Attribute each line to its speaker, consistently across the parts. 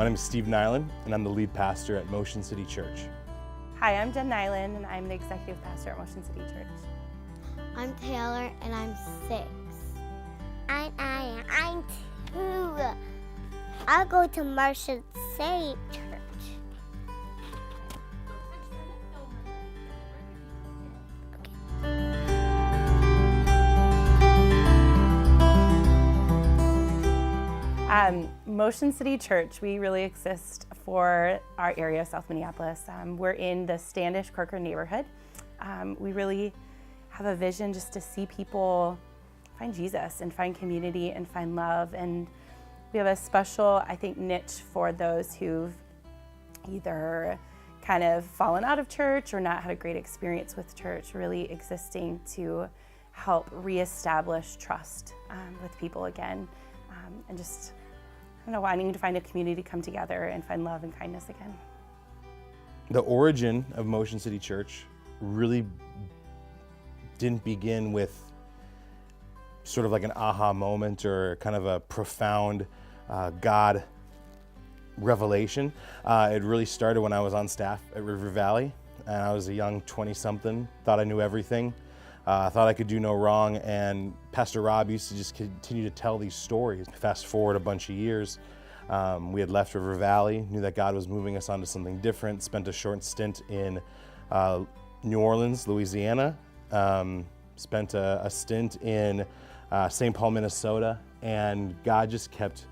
Speaker 1: My name is Steve Nyland, and I'm the lead pastor at Motion City Church.
Speaker 2: Hi, I'm Jen Nyland, and I'm the executive pastor at Motion City Church.
Speaker 3: I'm Taylor, and I'm 6. I'm Aya. I'm 2. I'll go to Motion City Church.
Speaker 2: Motion City Church, we really exist for our area of South Minneapolis. We're in the Standish Corcoran neighborhood. We really have a vision just to see people find Jesus and find community and find love. And we have a special, I think, niche for those who've either kind of fallen out of church or not had a great experience with church, really existing to help reestablish trust with people again, and just, I don't know, wanting to find a community to come together and find love and kindness again.
Speaker 1: The origin of Motion City Church really didn't begin with sort of like an aha moment or kind of a profound God revelation. It really started when I was on staff at River Valley, and I was a young 20-something, thought I knew everything, thought I could do no wrong, and Pastor Rob used to just continue to tell these stories. Fast forward a bunch of years, we had left River Valley, knew that God was moving us onto something different, spent a short stint in New Orleans, Louisiana, spent a stint in St. Paul, Minnesota, and God just kept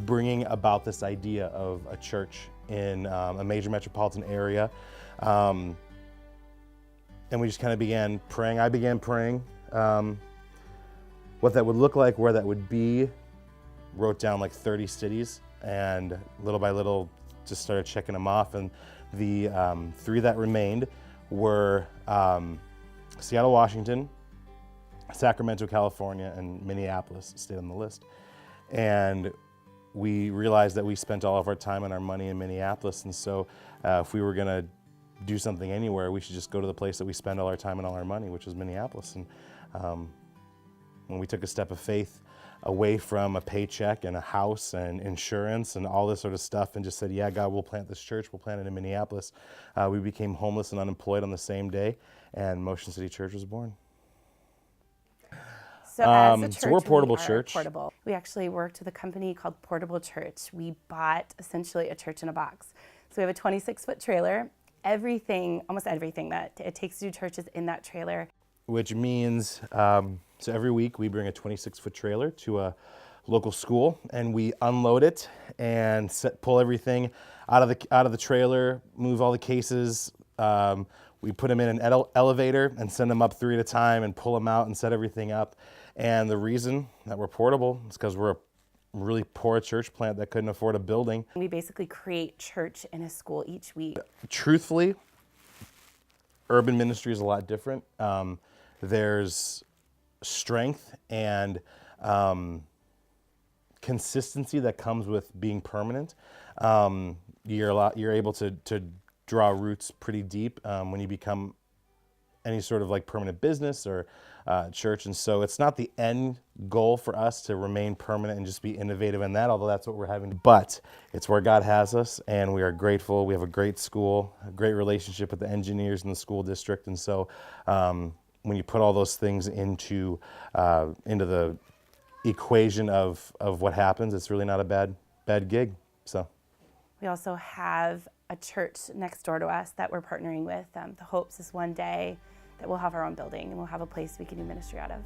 Speaker 1: bringing about this idea of a church in a major metropolitan area. And we just kind of began praying. I began praying what that would look like, where that would be, wrote down like 30 cities, and little by little just started checking them off. And the 3 that remained were Seattle, Washington, Sacramento, California, and Minneapolis stayed on the list. And we realized that we spent all of our time and our money in Minneapolis, and so if we were gonna do something anywhere, we should just go to the place that we spend all our time and all our money, which is Minneapolis. And when we took a step of faith away from a paycheck and a house and insurance and all this sort of stuff and just said, yeah, God, we'll plant this church, we'll plant it in Minneapolis, we became homeless and unemployed on the same day, and Motion City Church was born.
Speaker 2: So as a church,
Speaker 1: so we're a portable
Speaker 2: we are
Speaker 1: church.
Speaker 2: Portable. We actually worked with a company called Portable Church. We bought essentially a church in a box. So we have a 26-foot trailer. Everything, almost everything that it takes to do church is in that trailer. Which
Speaker 1: means, so every week we bring a 26-foot trailer to a local school, and we unload it and pull everything out of the trailer, move all the cases. We put them in an elevator and send them up 3 at a time and pull them out and set everything up. And the reason that we're portable is because we're a really poor church plant that couldn't afford a building.
Speaker 2: We basically create church in a school each week.
Speaker 1: Truthfully, urban ministry is a lot different. There's strength and consistency that comes with being permanent. You're able to draw roots pretty deep when you become any sort of like permanent business or church. And so it's not the end goal for us to remain permanent and just be innovative in that, although that's what we're having. But it's where God has us, and we are grateful. We have a great school, a great relationship with the engineers in the school district. And so when you put all those things into the equation of what happens, it's really not a bad gig. So
Speaker 2: we also have a church next door to us that we're partnering with. The hopes is one day that we'll have our own building and we'll have a place we can do ministry out of.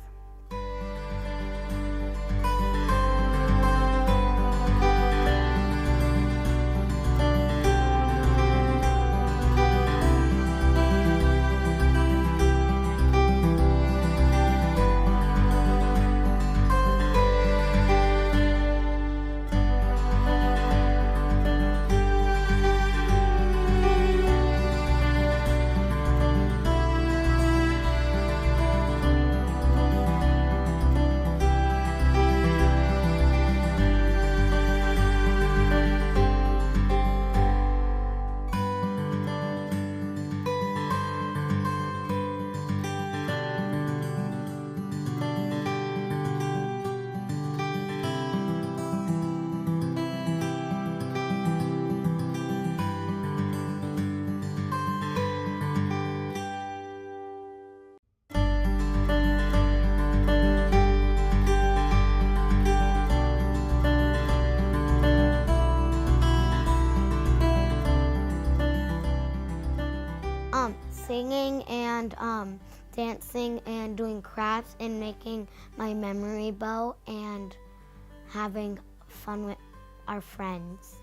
Speaker 3: and dancing and doing crafts and making my memory bow and having fun with our friends.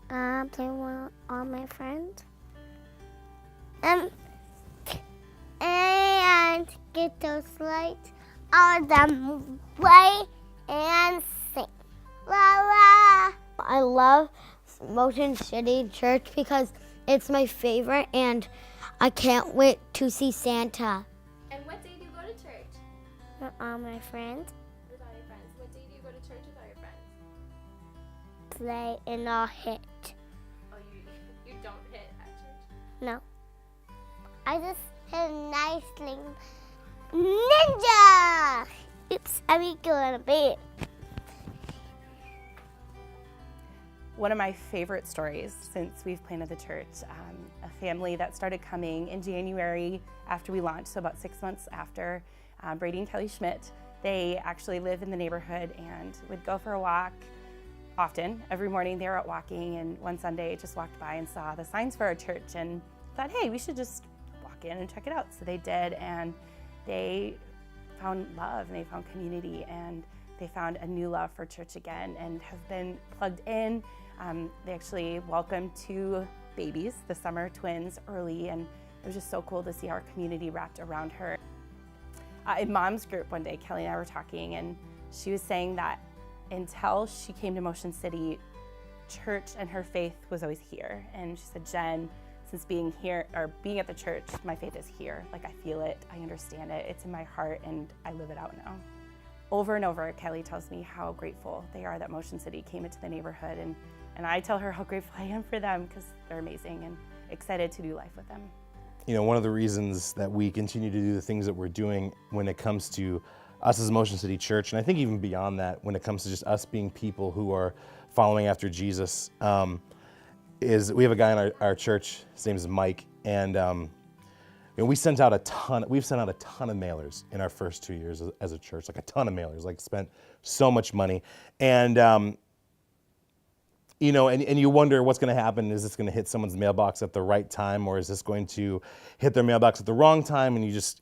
Speaker 3: Playing with all my friends. And get those lights all the way and sing. La la. I love Motion City Church because it's my favorite and I can't wait to see Santa.
Speaker 4: And what day do you go to church?
Speaker 3: With all my friends.
Speaker 4: With all your friends. What day do you go to church with all your friends?
Speaker 3: Play and I'll hit.
Speaker 4: Oh, you don't hit at church?
Speaker 3: No. I just hit a nice thing. Ninja! Oops, I mean going a bit.
Speaker 2: One of my favorite stories since we've planted the church, a family that started coming in January after we launched, so about 6 months after, Brady and Kelly Schmidt. They actually live in the neighborhood and would go for a walk often. Every morning they were out walking, and one Sunday just walked by and saw the signs for our church and thought, hey, we should just walk in and check it out. So they did, and they found love and they found community and they found a new love for church again and have been plugged in. They actually welcomed 2 babies, the summer twins, early, and it was just so cool to see our community wrapped around her. In Mom's group one day, Kelly and I were talking, and she was saying that until she came to Motion City, church and her faith was always here. And she said, Jen, since being here or being at the church, my faith is here. Like, I feel it, I understand it, it's in my heart, and I live it out now. Over and over, Kelly tells me how grateful they are that Motion City came into the neighborhood, and I tell her how grateful I am for them because they're amazing and excited to do life with them.
Speaker 1: You know, one of the reasons that we continue to do the things that we're doing when it comes to us as Motion City Church, and I think even beyond that, when it comes to just us being people who are following after Jesus, is we have a guy in our church, his name is Mike, and we've sent out a ton of mailers in our first 2 years as a church, like a ton of mailers, like spent so much money. And you know, and you wonder what's going to happen. Is this going to hit someone's mailbox at the right time, or is this going to hit their mailbox at the wrong time? And you just,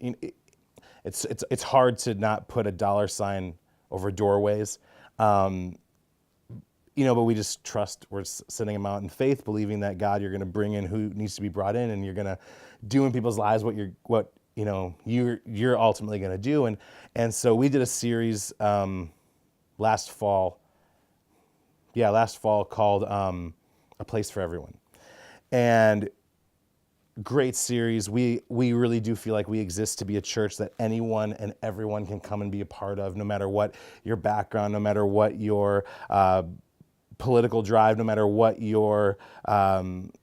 Speaker 1: it's hard to not put a dollar sign over doorways. You know, but we just trust. We're sending them out in faith, believing that God, you're going to bring in who needs to be brought in, and you're going to do in people's lives what you're ultimately going to do. And so we did a series last fall called A Place for Everyone. And great series. We really do feel like we exist to be a church that anyone and everyone can come and be a part of, no matter what your background, no matter what your political drive, no matter what your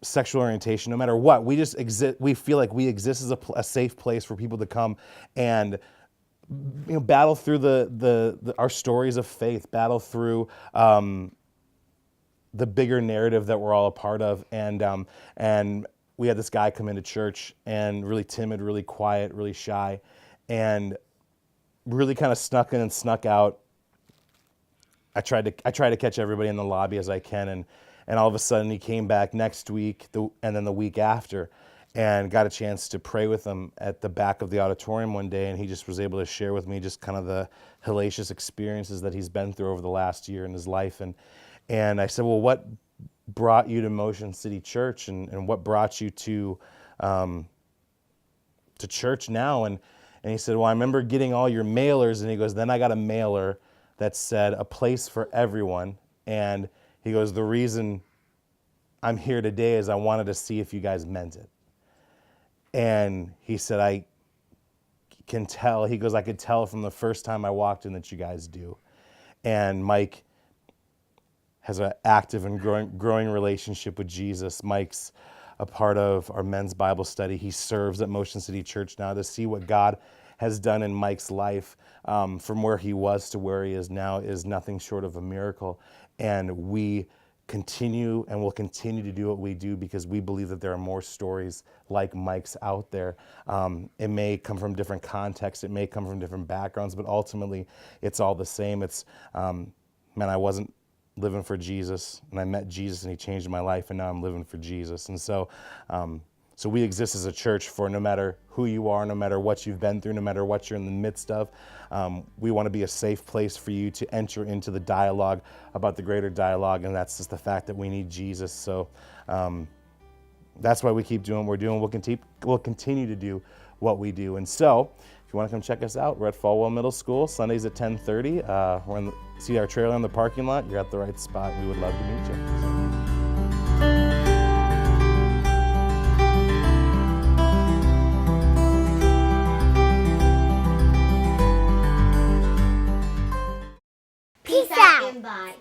Speaker 1: sexual orientation, no matter what. We just exist. We feel like we exist as a safe place for people to come and battle through our stories of faith, battle through the bigger narrative that we're all a part of. And we had this guy come into church, and really timid, really quiet, really shy, and really kind of snuck in and snuck out. I try to catch everybody in the lobby as I can, and all of a sudden he came back next week and then the week after, and got a chance to pray with him at the back of the auditorium one day, and he just was able to share with me just kind of the hellacious experiences that he's been through over the last year in his life. And I said, well, what brought you to Motion City Church, and what brought you to church now? And he said, well, I remember getting all your mailers, and he goes, then I got a mailer that said A Place for Everyone. And he goes, the reason I'm here today is I wanted to see if you guys meant it. And he said, I can tell. He goes, I could tell from the first time I walked in that you guys do. And Mike has an active and growing relationship with Jesus. Mike's a part of our men's Bible study. He serves at Motion City Church now. To see what God has done in Mike's life from where he was to where he is now is nothing short of a miracle. And we continue and will continue to do what we do because we believe that there are more stories like Mike's out there. It may come from different contexts, it may come from different backgrounds, but ultimately it's all the same. It's, I wasn't living for Jesus, and I met Jesus, and he changed my life, and now I'm living for Jesus. And so So we exist as a church for no matter who you are, no matter what you've been through, no matter what you're in the midst of. We want to be a safe place for you to enter into the dialogue about the greater dialogue, and that's just the fact that we need Jesus. So that's why we keep doing what we're doing. We'll continue to do what we do. And so, if you want to come check us out, we're at Falwell Middle School, Sundays at 10:30. See our trailer in the parking lot. You're at the right spot. We would love to meet you.
Speaker 3: Peace out. And bye.